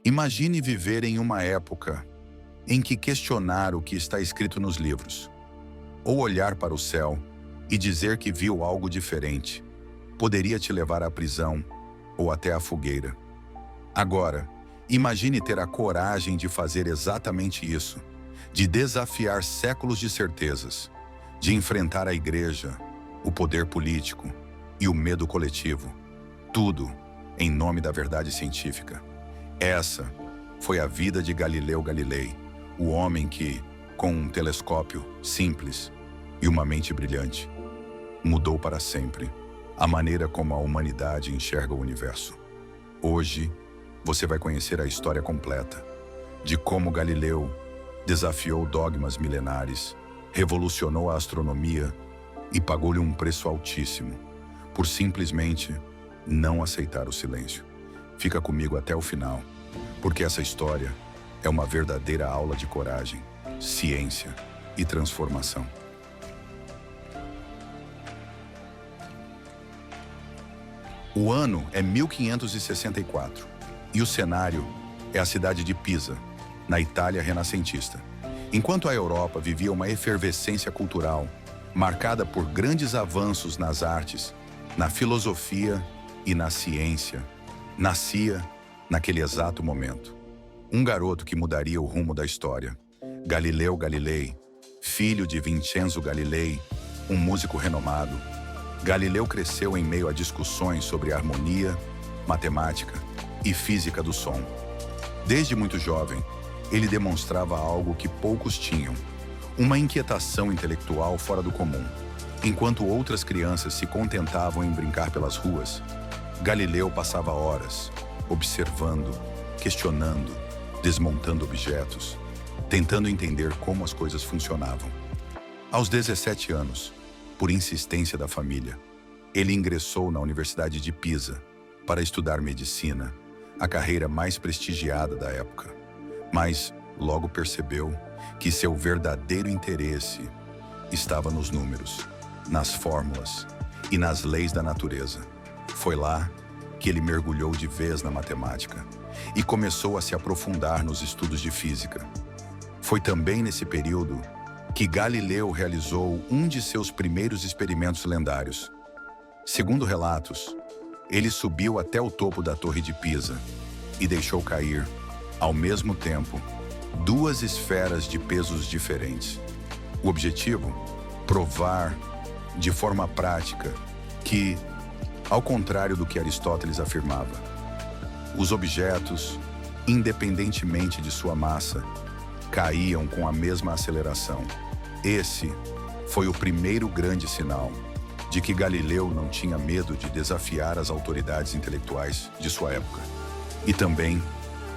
Imagine viver em uma época em que questionar o que está escrito nos livros, ou olhar para o céu e dizer que viu algo diferente, poderia te levar à prisão ou até à fogueira. Agora, imagine ter a coragem de fazer exatamente isso, de desafiar séculos de certezas, de enfrentar a igreja, o poder político e o medo coletivo, tudo em nome da verdade científica. Essa foi a vida de Galileu Galilei, o homem que, com um telescópio simples e uma mente brilhante, mudou para sempre a maneira como a humanidade enxerga o universo. Hoje, você vai conhecer a história completa de como Galileu desafiou dogmas milenares, revolucionou a astronomia e pagou-lhe um preço altíssimo por simplesmente não aceitar o silêncio. Fica comigo até o final, porque essa história é uma verdadeira aula de coragem, ciência e transformação. O ano é 1564 e o cenário é a cidade de Pisa, na Itália renascentista. Enquanto a Europa vivia uma efervescência cultural marcada por grandes avanços nas artes, na filosofia e na ciência, nascia, naquele exato momento, um garoto que mudaria o rumo da história. Galileu Galilei, filho de Vincenzo Galilei, um músico renomado. Galileu cresceu em meio a discussões sobre harmonia, matemática e física do som. Desde muito jovem, ele demonstrava algo que poucos tinham, uma inquietação intelectual fora do comum. Enquanto outras crianças se contentavam em brincar pelas ruas, Galileu passava horas observando, questionando, desmontando objetos, tentando entender como as coisas funcionavam. Aos 17 anos, por insistência da família, ele ingressou na Universidade de Pisa para estudar medicina, a carreira mais prestigiada da época. Mas logo percebeu que seu verdadeiro interesse estava nos números, nas fórmulas e nas leis da natureza. Foi lá que ele mergulhou de vez na matemática e começou a se aprofundar nos estudos de física. Foi também nesse período que Galileu realizou um de seus primeiros experimentos lendários. Segundo relatos, ele subiu até o topo da Torre de Pisa e deixou cair, ao mesmo tempo, duas esferas de pesos diferentes. O objetivo? Provar, de forma prática, que, ao contrário do que Aristóteles afirmava, os objetos, independentemente de sua massa, caíam com a mesma aceleração. Esse foi o primeiro grande sinal de que Galileu não tinha medo de desafiar as autoridades intelectuais de sua época. E também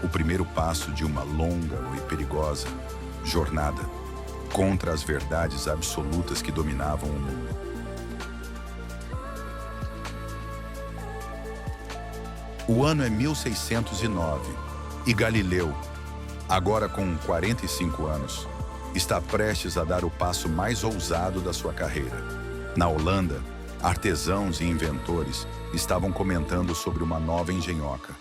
o primeiro passo de uma longa e perigosa jornada contra as verdades absolutas que dominavam o mundo. O ano é 1609 e Galileu, agora com 45 anos, está prestes a dar o passo mais ousado da sua carreira. Na Holanda, artesãos e inventores estavam comentando sobre uma nova engenhoca,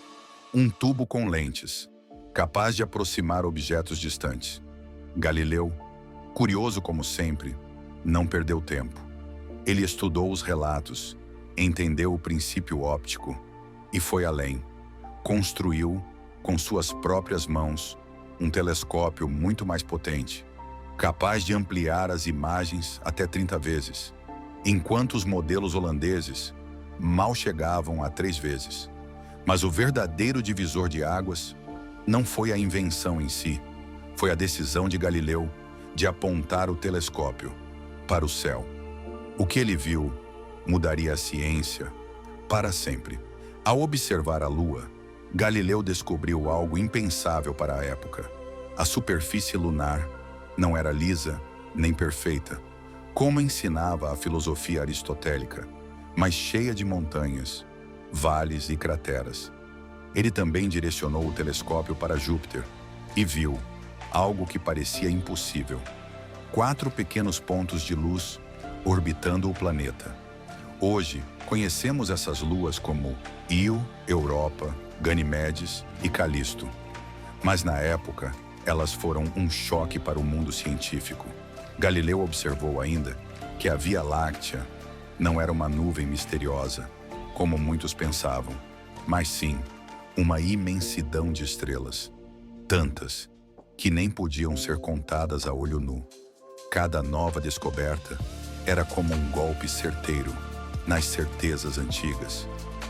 um tubo com lentes, capaz de aproximar objetos distantes. Galileu, curioso como sempre, não perdeu tempo. Ele estudou os relatos, entendeu o princípio óptico e foi além. Construiu, com suas próprias mãos, um telescópio muito mais potente, capaz de ampliar as imagens até 30 vezes, enquanto os modelos holandeses mal chegavam a 3 vezes. Mas o verdadeiro divisor de águas não foi a invenção em si, foi a decisão de Galileu de apontar o telescópio para o céu. O que ele viu mudaria a ciência para sempre. Ao observar a Lua, Galileu descobriu algo impensável para a época. A superfície lunar não era lisa nem perfeita, como ensinava a filosofia aristotélica, mas cheia de montanhas, vales e crateras. Ele também direcionou o telescópio para Júpiter e viu algo que parecia impossível: 4 pequenos pontos de luz orbitando o planeta. Hoje, conhecemos essas luas como Io, Europa, Ganimedes e Calisto. Mas na época, elas foram um choque para o mundo científico. Galileu observou ainda que a Via Láctea não era uma nuvem misteriosa, como muitos pensavam, mas sim uma imensidão de estrelas, tantas que nem podiam ser contadas a olho nu. Cada nova descoberta era como um golpe certeiro nas certezas antigas,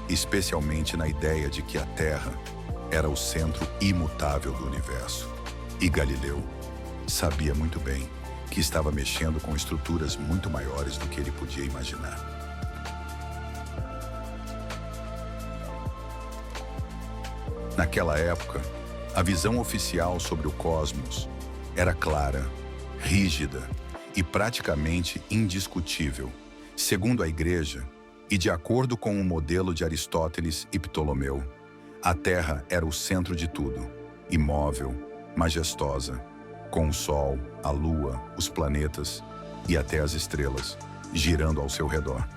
especialmente na ideia de que a Terra era o centro imutável do universo. E Galileu sabia muito bem que estava mexendo com estruturas muito maiores do que ele podia imaginar. Naquela época, a visão oficial sobre o cosmos era clara, rígida e praticamente indiscutível, segundo a Igreja e de acordo com o modelo de Aristóteles e Ptolomeu. A Terra era o centro de tudo, imóvel, majestosa, com o Sol, a Lua, os planetas e até as estrelas girando ao seu redor.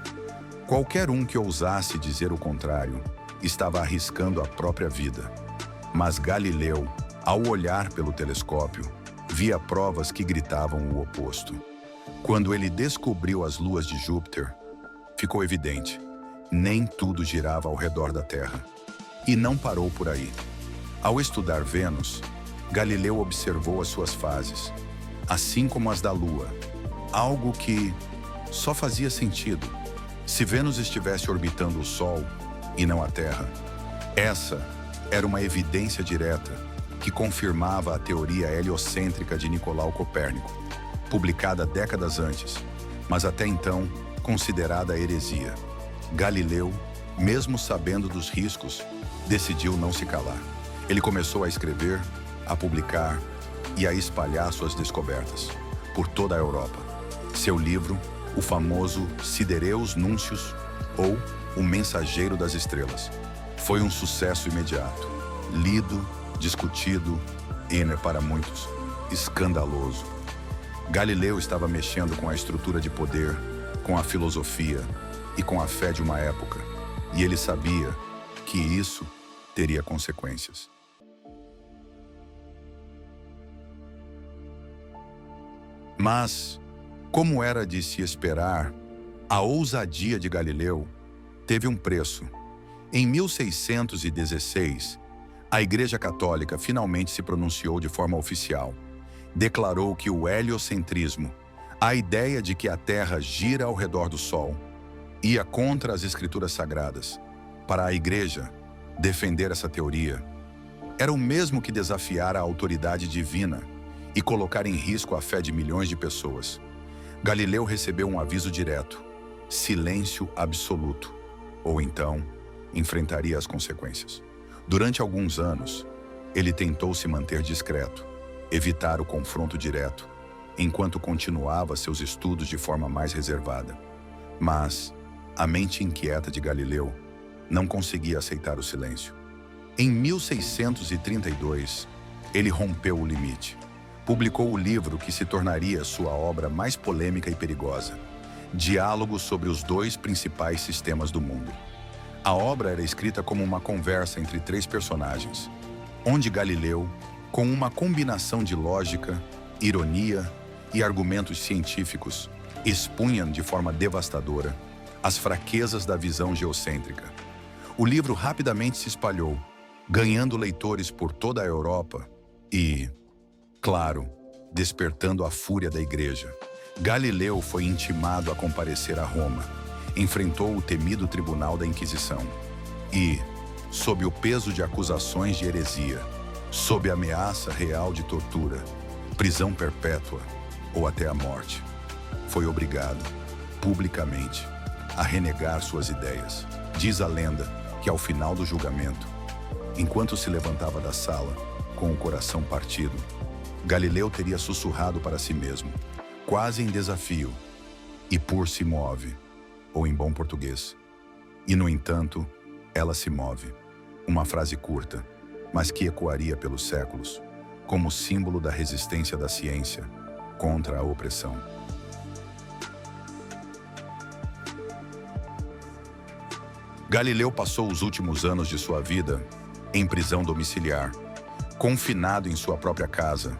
Qualquer um que ousasse dizer o contrário estava arriscando a própria vida. Mas Galileu, ao olhar pelo telescópio, via provas que gritavam o oposto. Quando ele descobriu as luas de Júpiter, ficou evidente, nem tudo girava ao redor da Terra. E não parou por aí. Ao estudar Vênus, Galileu observou as suas fases, assim como as da Lua, algo que só fazia sentido se Vênus estivesse orbitando o Sol e não a Terra. Essa era uma evidência direta que confirmava a teoria heliocêntrica de Nicolau Copérnico, publicada décadas antes, mas até então considerada heresia. Galileu, mesmo sabendo dos riscos, decidiu não se calar. Ele começou a escrever, a publicar e a espalhar suas descobertas por toda a Europa. Seu livro, o famoso Sidereus Nuncius, ou O Mensageiro das Estrelas, foi um sucesso imediato. Lido, discutido e, para muitos, escandaloso. Galileu estava mexendo com a estrutura de poder, com a filosofia e com a fé de uma época, e ele sabia que isso teria consequências. Mas, como era de se esperar, a ousadia de Galileu teve um preço. Em 1616, a Igreja Católica finalmente se pronunciou de forma oficial. Declarou que o heliocentrismo, a ideia de que a Terra gira ao redor do Sol, ia contra as Escrituras Sagradas. Para a Igreja, defender essa teoria era o mesmo que desafiar a autoridade divina e colocar em risco a fé de milhões de pessoas. Galileu recebeu um aviso direto: silêncio absoluto, ou então enfrentaria as consequências. Durante alguns anos, ele tentou se manter discreto, evitar o confronto direto, enquanto continuava seus estudos de forma mais reservada. Mas a mente inquieta de Galileu não conseguia aceitar o silêncio. Em 1632, ele rompeu o limite. Publicou o livro que se tornaria sua obra mais polêmica e perigosa, Diálogos sobre os dois principais sistemas do mundo. A obra era escrita como uma conversa entre três personagens, onde Galileu, com uma combinação de lógica, ironia e argumentos científicos, expunha de forma devastadora as fraquezas da visão geocêntrica. O livro rapidamente se espalhou, ganhando leitores por toda a Europa e, claro, despertando a fúria da Igreja. Galileu foi intimado a comparecer a Roma, enfrentou o temido tribunal da Inquisição e, sob o peso de acusações de heresia, sob ameaça real de tortura, prisão perpétua ou até a morte, foi obrigado, publicamente, a renegar suas ideias. Diz a lenda que ao final do julgamento, enquanto se levantava da sala, com o coração partido, Galileu teria sussurrado para si mesmo, quase em desafio: "E por se move", ou em bom português, "E no entanto, ela se move", uma frase curta, mas que ecoaria pelos séculos, como símbolo da resistência da ciência contra a opressão. Galileu passou os últimos anos de sua vida em prisão domiciliar, Confinado em sua própria casa,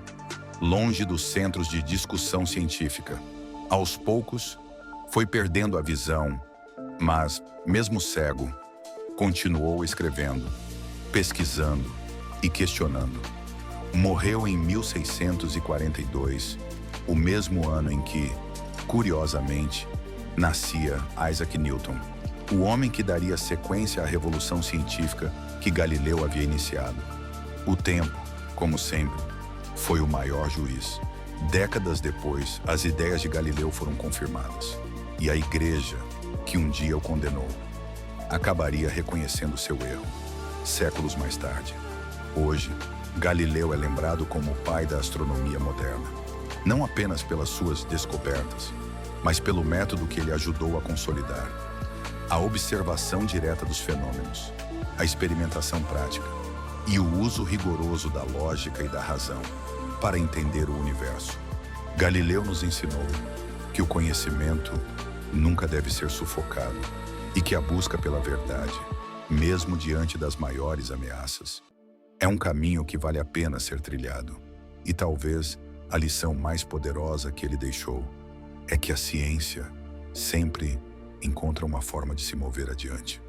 longe dos centros de discussão científica, aos poucos foi perdendo a visão, mas, mesmo cego, continuou escrevendo, pesquisando e questionando. Morreu em 1642, o mesmo ano em que, curiosamente, nascia Isaac Newton, o homem que daria sequência à revolução científica que Galileu havia iniciado. O tempo, como sempre, foi o maior juiz. Décadas depois, as ideias de Galileu foram confirmadas. E a igreja, que um dia o condenou, acabaria reconhecendo seu erro, séculos mais tarde. Hoje, Galileu é lembrado como o pai da astronomia moderna, não apenas pelas suas descobertas, mas pelo método que ele ajudou a consolidar: a observação direta dos fenômenos, a experimentação prática e o uso rigoroso da lógica e da razão para entender o universo. Galileu nos ensinou que o conhecimento nunca deve ser sufocado e que a busca pela verdade, mesmo diante das maiores ameaças, é um caminho que vale a pena ser trilhado. E talvez a lição mais poderosa que ele deixou é que a ciência sempre encontra uma forma de se mover adiante.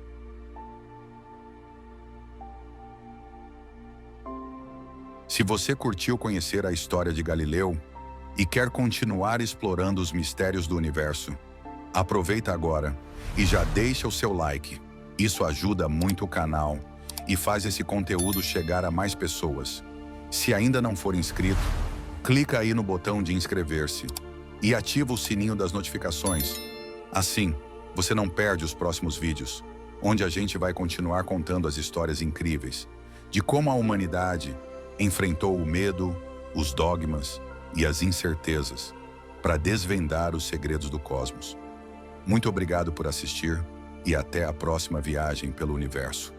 Se você curtiu conhecer a história de Galileu e quer continuar explorando os mistérios do universo, aproveita agora e já deixa o seu like. Isso ajuda muito o canal e faz esse conteúdo chegar a mais pessoas. Se ainda não for inscrito, clica aí no botão de inscrever-se e ativa o sininho das notificações. Assim, você não perde os próximos vídeos, onde a gente vai continuar contando as histórias incríveis de como a humanidade enfrentou o medo, os dogmas e as incertezas para desvendar os segredos do cosmos. Muito obrigado por assistir e até a próxima viagem pelo universo.